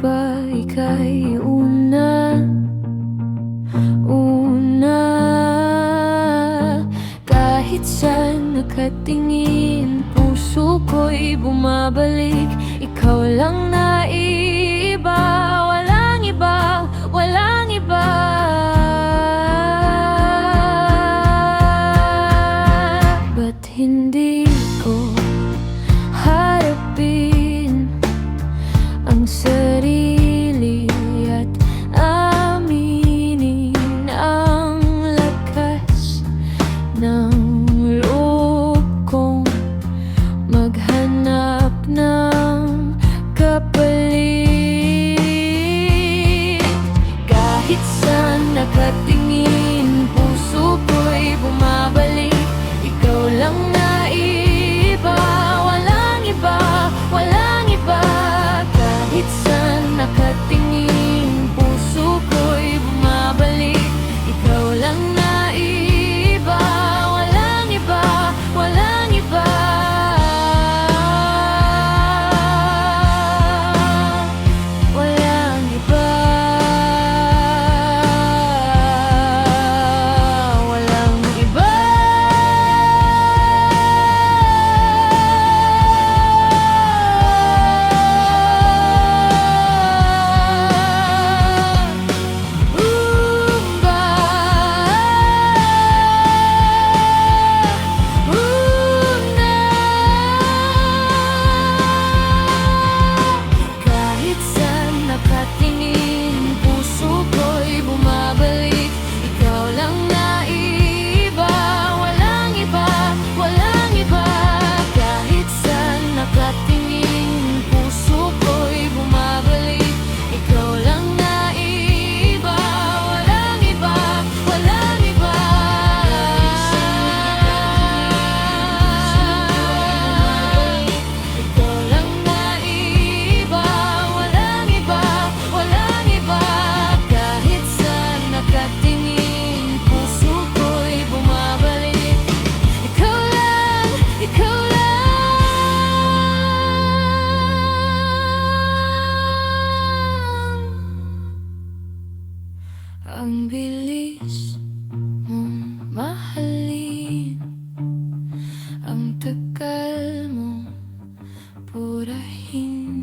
ba ika'y una? Kahit saan nakatingin, puso ko'y bumabalik. Ikaw lang naiiba, walang iba, walang iba. Ba't hindi ko harapin ang sarili at aminin ang lakas ng loob kong maghanap ng kapalit? Kahit saan nakatingin, puso ko'y bumabalik. Ikaw lang naiiba, walang iba, walang iba. Kahit saan nakatingin, puso ko'y bumabalik. Ikaw lang naiiba, walang iba, walang iba. Walang iba, walang iba. Kahit saan nakatingin, puso ko'y bumabalik. Ikaw lang naiiba, walang iba, walang iba. Kahit saan nakatingin, puso ko'y bumabalik. Ikaw lang naiiba, walang iba, walang iba. Ikaw lang naiiba, walang iba, walang iba. Kahit saan nakatingin, puso ko'y bumabalik. Ikaw lang, ikaw lang. Ang bilis mong mahalin, ang tagal mong purahin.